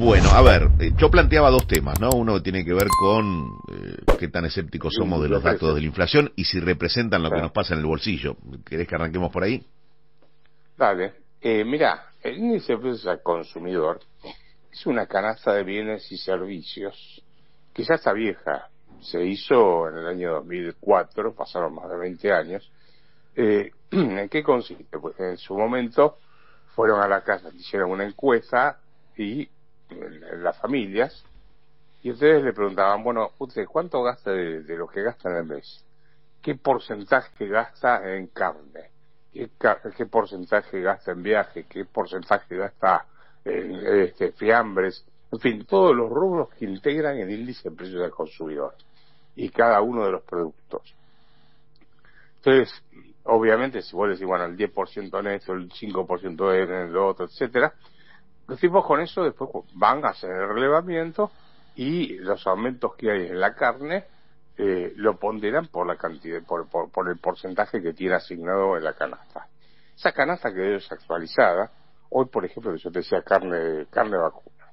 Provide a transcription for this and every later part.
Bueno, a ver, yo planteaba dos temas, ¿no? Uno tiene que ver con qué tan escépticos somos de los datos de la inflación y si representan lo que nos pasa en el bolsillo. ¿Querés que arranquemos por ahí? Dale. Mira, el índice de precios al consumidor es una canasta de bienes y servicios que ya está vieja. Se hizo en el año 2004, pasaron más de 20 años. ¿En qué consiste? Pues en su momento fueron a la casa, hicieron una encuesta y en las familias, y ustedes le preguntaban, bueno, usted, ¿cuánto gasta de lo que gasta en el mes? ¿Qué porcentaje gasta en carne? ¿Qué porcentaje gasta en viaje? ¿Qué porcentaje gasta en fiambres? En fin, todos los rubros que integran el índice de precios del consumidor y cada uno de los productos. Entonces, obviamente, si vos decís, bueno, el 10% en esto, el 5% en lo otro, etcétera, los tipos con eso después van a hacer el relevamiento y los aumentos que hay en la carne lo ponderan por la cantidad, por el porcentaje que tiene asignado en la canasta. Esa canasta quedó desactualizada. Hoy, por ejemplo, yo te decía carne vacuna.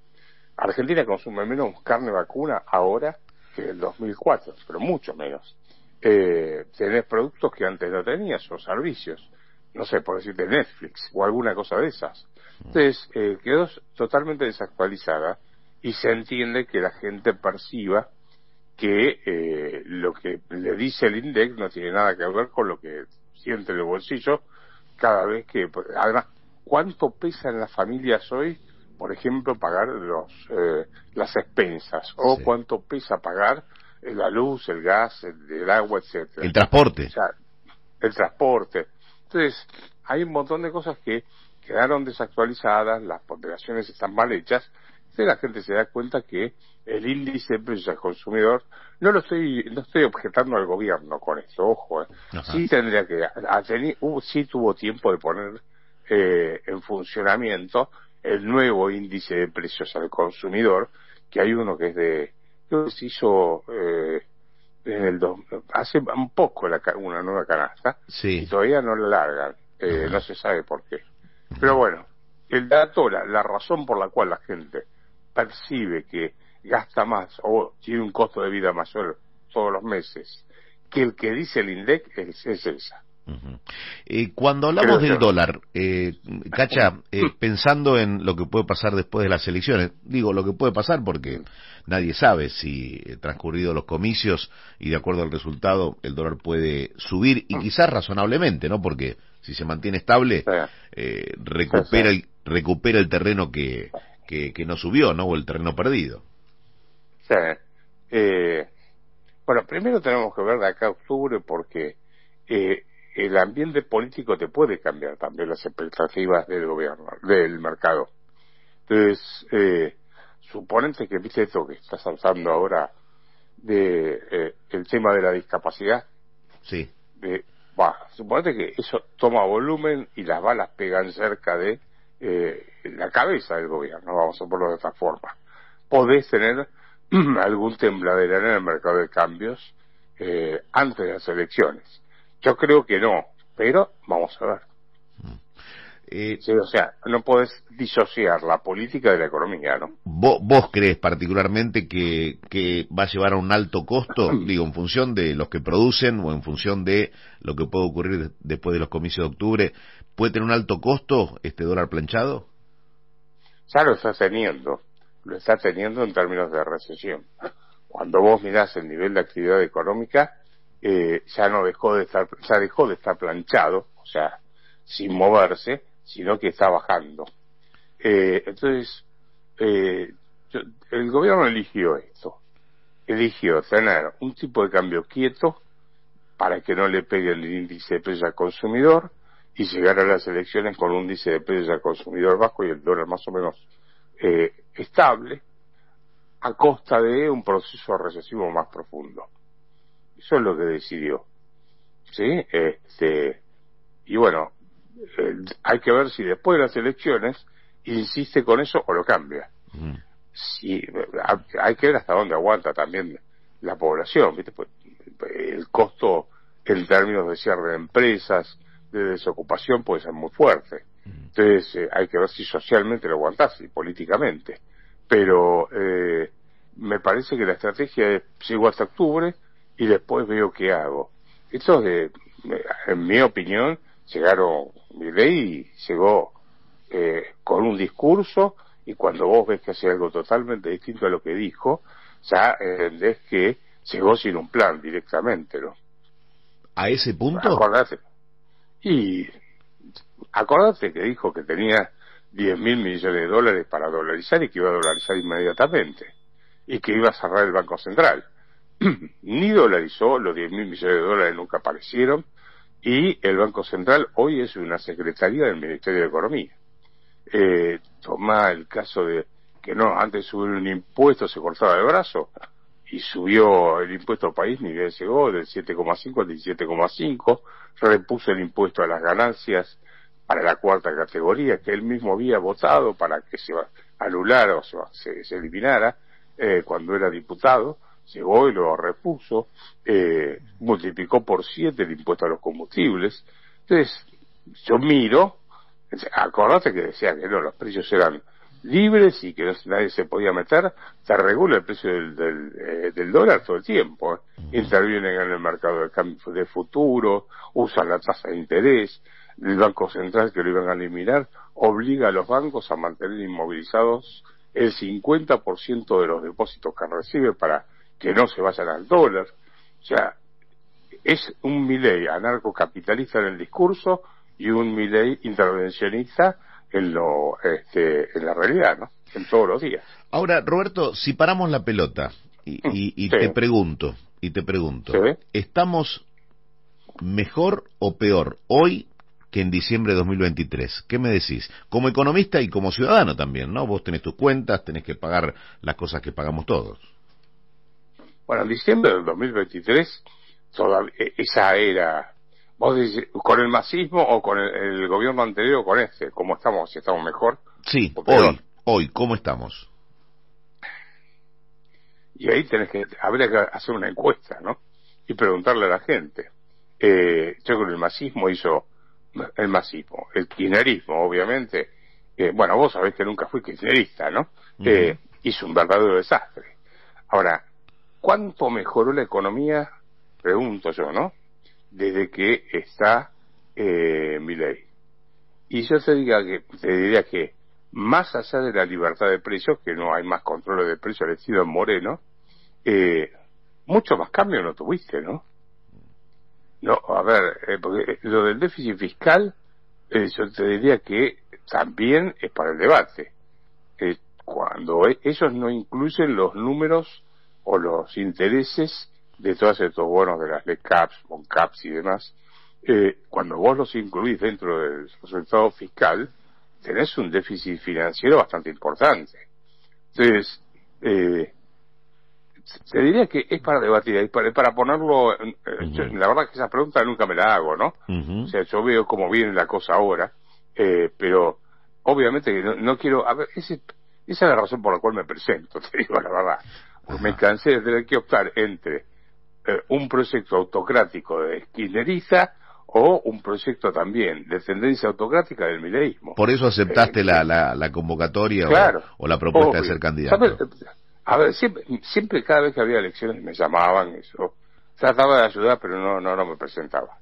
Argentina consume menos carne vacuna ahora que en el 2004, pero mucho menos. Tenés productos que antes no tenías o servicios, no sé, por decirte Netflix o alguna cosa de esas. Entonces quedó totalmente desactualizada y se entiende que la gente perciba que lo que le dice el INDEC no tiene nada que ver con lo que siente en el bolsillo cada vez que... Además, ¿cuánto pesa en las familias hoy, por ejemplo, pagar las expensas? O cuánto pesa pagar la luz, el gas, el agua, etcétera. El transporte. O sea, el transporte. Entonces, hay un montón de cosas que quedaron desactualizadas, las ponderaciones están mal hechas, entonces la gente se da cuenta que el índice de precios al consumidor, no estoy objetando al gobierno con esto, ojo, sí tendría que, sí tuvo tiempo de poner en funcionamiento el nuevo índice de precios al consumidor, que hay uno que es creo que se hizo hace un poco una nueva canasta, y todavía no la largan, no se sabe por qué. Pero bueno, el dato, la razón por la cual la gente percibe que gasta más o tiene un costo de vida mayor todos los meses que el que dice el INDEC es esa. Cuando hablamos del dólar, Cacha, pensando en lo que puede pasar después de las elecciones, digo lo que puede pasar porque nadie sabe si transcurridos los comicios y de acuerdo al resultado el dólar puede subir y quizás razonablemente, ¿no? Porque si se mantiene estable recupera el terreno que no subió, ¿no? O el terreno perdido. Sí. Bueno, primero tenemos que ver de acá a octubre porque el ambiente político te puede cambiar también las expectativas del gobierno, del mercado. Entonces, suponete que viste esto que estás usando ahora de el tema de la discapacidad. Sí. Suponete que eso toma volumen y las balas pegan cerca de la cabeza del gobierno, vamos a ponerlo de esta forma. Podés tener algún tembladera en el mercado de cambios antes de las elecciones. Yo creo que no, pero vamos a ver. Sí, o sea, no podés disociar la política de la economía, ¿no? ¿Vos crees particularmente que va a llevar a un alto costo, digo, en función de los que producen o en función de lo que puede ocurrir después de los comicios de octubre, puede tener un alto costo este dólar planchado? Ya lo está teniendo en términos de recesión. Cuando vos mirás el nivel de actividad económica, ya dejó de estar planchado, o sea, sin moverse, sino que está bajando. Entonces, el gobierno eligió tener un tipo de cambio quieto para que no le pegue el índice de precios al consumidor y llegar a las elecciones con un índice de precios al consumidor bajo y el dólar más o menos estable, a costa de un proceso recesivo más profundo. Eso es lo que decidió, ¿sí? Y bueno, hay que ver si después de las elecciones insiste con eso o lo cambia. Si, hay que ver hasta dónde aguanta también la población, ¿viste? Pues, el costo en términos de cierre de empresas, de desocupación puede ser muy fuerte. Entonces hay que ver si socialmente lo aguantás y políticamente. pero me parece que la estrategia es, sigo hasta octubre y después veo qué hago. Esto es, en mi opinión, Milei llegó con un discurso, y cuando vos ves que hace algo totalmente distinto a lo que dijo, ya entendés que llegó sin un plan directamente, ¿no? ¿A ese punto? Acordate que dijo que tenía 10.000 millones de dólares para dolarizar y que iba a dolarizar inmediatamente y que iba a cerrar el Banco Central. Ni dolarizó, los 10.000 millones de dólares nunca aparecieron, y el Banco Central hoy es una secretaría del Ministerio de Economía. Toma el caso de que no, antes subir un impuesto se cortaba el brazo, y subió el impuesto al país, ni bien llegó, del 7,5 al 17,5, repuso el impuesto a las ganancias para la cuarta categoría, que él mismo había votado para que se anulara o se eliminara cuando era diputado. Llegó y lo repuso, multiplicó por 7 el impuesto a los combustibles. Entonces, yo miro, acordate que decía que no, los precios eran libres y que nadie se podía meter, se regula el precio del dólar todo el tiempo, intervienen en el mercado de cambio de futuro, usan la tasa de interés, el Banco Central, que lo iban a eliminar, obliga a los bancos a mantener inmovilizados el 50% de los depósitos que recibe para que no se vayan al dólar. O sea, es un Milei anarcocapitalista en el discurso y un Milei intervencionista en la realidad, ¿no? En todos los días. Ahora, Roberto, si paramos la pelota y Sí. te pregunto, ¿sí? ¿Estamos mejor o peor hoy que en diciembre de 2023? ¿Qué me decís? Como economista y como ciudadano también, ¿no? Vos tenés tus cuentas, tenés que pagar las cosas que pagamos todos. Bueno, en diciembre del 2023, esa era, vos decís, con el masismo o con el gobierno anterior o con este, ¿cómo estamos? Si estamos mejor. Sí, hoy, ¿cómo estamos? Y ahí habría que hacer una encuesta, ¿no? Y preguntarle a la gente. Yo con el masismo el kirchnerismo, obviamente, bueno, vos sabés que nunca fui kirchnerista, ¿no? Hizo un verdadero desastre. Ahora, ¿cuánto mejoró la economía? Pregunto yo, ¿no? Desde que está Milei. Y yo te diría que más allá de la libertad de precios, que no hay más control de precios al estilo en Moreno, mucho más cambio no tuviste, ¿no? No, a ver, porque lo del déficit fiscal, yo te diría que también es para el debate. Cuando ellos no incluyen los números o los intereses de todos estos bonos de las LECAPs, BONCAPs y demás, cuando vos los incluís dentro del resultado fiscal, tenés un déficit financiero bastante importante. Entonces, te diría que es para debatir, y para ponerlo, la verdad que esa pregunta nunca me la hago, ¿no? O sea, yo veo cómo viene la cosa ahora, pero obviamente que no quiero, a ver, esa es la razón por la cual me presento, te digo la verdad. Porque me cansé de tener que optar entre un proyecto autocrático de kirchnerista o un proyecto también de tendencia autocrática del mileísmo. Por eso aceptaste la convocatoria, claro, o la propuesta obvio. de ser candidato. ¿Sabes? A ver, siempre cada vez que había elecciones me llamaban, eso trataba de ayudar, pero no me presentaba.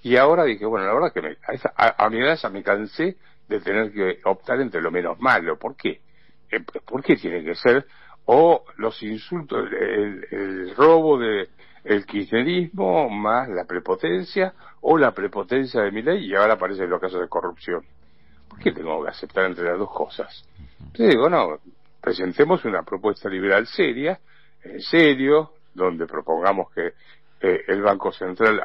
Y ahora dije, bueno, la verdad que a mi edad ya me cansé de tener que optar entre lo menos malo. ¿Por qué? ¿Por qué tiene que ser o los insultos, el robo de el kirchnerismo más la prepotencia, o la prepotencia de Milei, y ahora aparecen los casos de corrupción? ¿Por qué tengo que aceptar entre las dos cosas? Entonces digo, no, presentemos una propuesta liberal seria, en serio, donde propongamos que el Banco Central,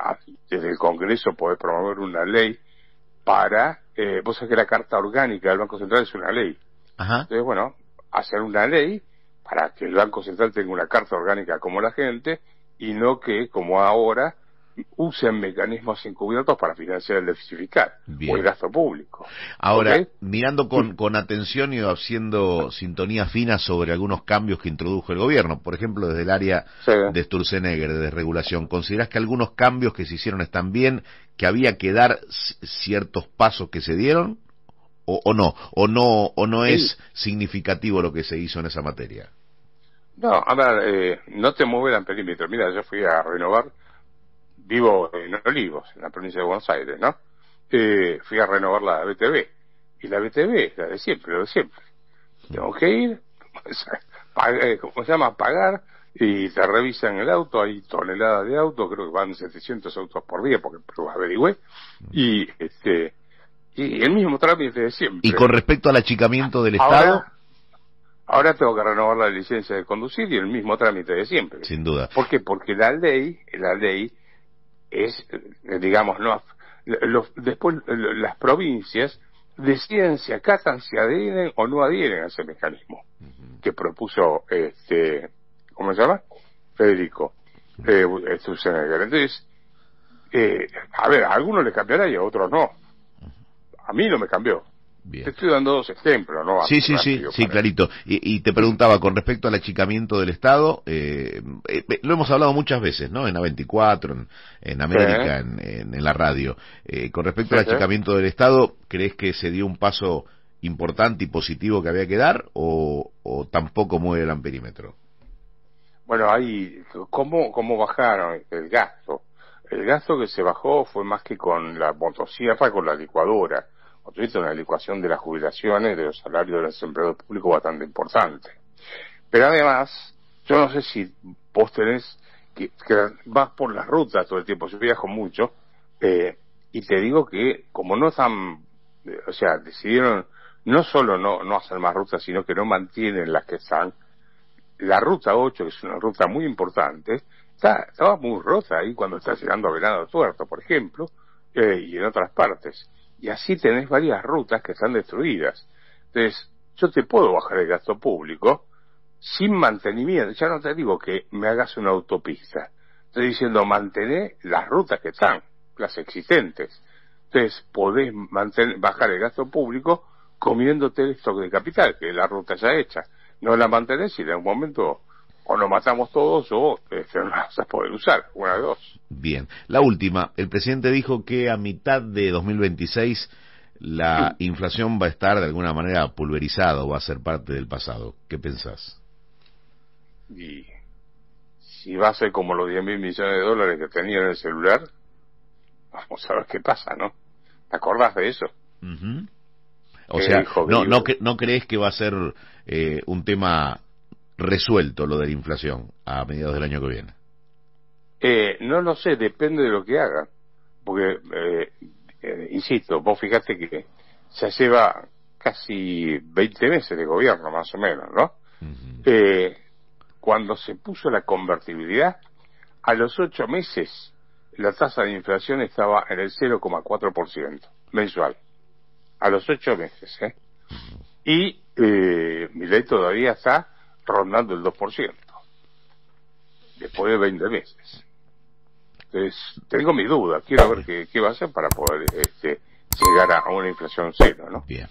desde el Congreso, puede promover una ley para, vos sabés que la Carta Orgánica del Banco Central es una ley. Ajá. Entonces, bueno, hacer una ley para que el Banco Central tenga una carta orgánica como la gente, y no que, como ahora, usen mecanismos encubiertos para financiar el déficit fiscal o el gasto público. Ahora, ¿Okay? mirando con atención y haciendo sintonía fina sobre algunos cambios que introdujo el gobierno, por ejemplo, desde el área de Sturzenegger, de desregulación, ¿considerás que algunos cambios que se hicieron están bien, que había que dar ciertos pasos que se dieron, o no Sí. es significativo lo que se hizo en esa materia. No, a ver, no te mueve el perímetro. Mira, yo fui a renovar, vivo en Olivos, en la provincia de Buenos Aires, ¿no? Fui a renovar la BTV. Y la BTV es la de siempre, lo de siempre. Tengo que ir, ¿cómo se llama? Pagar, y te revisan el auto, hay toneladas de autos, creo que van 700 autos por día, porque lo averigüé, y y el mismo trámite de siempre. Y con respecto al achicamiento del Estado, ahora tengo que renovar la licencia de conducir y el mismo trámite de siempre. sin duda. ¿Por qué? Porque la ley es, digamos, no, después las provincias deciden si acatan, si adhieren o no adhieren a ese mecanismo que propuso, ¿cómo se llama? Federico Sturzenegger. Entonces, a ver, a algunos les cambiará y a otros no. A mí no me cambió. Bien. Te estoy dando 2 ejemplos, ¿no? Sí, clarito. Y te preguntaba, con respecto al achicamiento del Estado, lo hemos hablado muchas veces, ¿no? En A24, en América, en la radio. Con respecto al achicamiento del Estado, ¿crees que se dio un paso importante y positivo que había que dar, o tampoco mueve el amperímetro? Bueno, ahí, ¿cómo bajaron el gasto? El gasto que se bajó fue más que con la motosierra, con la licuadora. Tuviste una licuación de las jubilaciones, de los salarios de los empleados públicos bastante importante. Pero además, yo no sé si vos tenés, que vas por las rutas todo el tiempo, yo viajo mucho, y te digo que como no están, o sea, decidieron no solo no hacer más rutas, sino que no mantienen las que están. La ruta 8, que es una ruta muy importante, estaba muy rota ahí cuando estás llegando a Venado Tuerto, por ejemplo, y en otras partes. Y así tenés varias rutas que están destruidas. Entonces, yo te puedo bajar el gasto público sin mantenimiento. Ya no te digo que me hagas una autopista. Estoy diciendo mantener las rutas que están, las existentes. Entonces, podés bajar el gasto público comiéndote el stock de capital, que es la ruta ya hecha. No la mantenés y en un momento o nos matamos todos o no la vas a poder usar, una de dos. Bien. La última, el presidente dijo que a mitad de 2026 la inflación va a estar de alguna manera pulverizada o va a ser parte del pasado. ¿Qué pensás? Y si va a ser como los 10.000 millones de dólares que tenía en el celular, vamos a ver qué pasa, ¿no? ¿Te acordás de eso? O sea, no crees que va a ser un tema resuelto lo de la inflación a mediados del año que viene. No lo sé, depende de lo que hagan, porque insisto, vos fijate que se lleva casi 20 meses de gobierno más o menos, ¿no? Cuando se puso la convertibilidad, a los 8 meses la tasa de inflación estaba en el 0,4% mensual, a los 8 meses, y Milei todavía está rondando el 2%, después de 20 meses. Entonces, tengo mi duda, quiero ver qué va a hacer para poder llegar a una inflación cero, ¿no? Bien.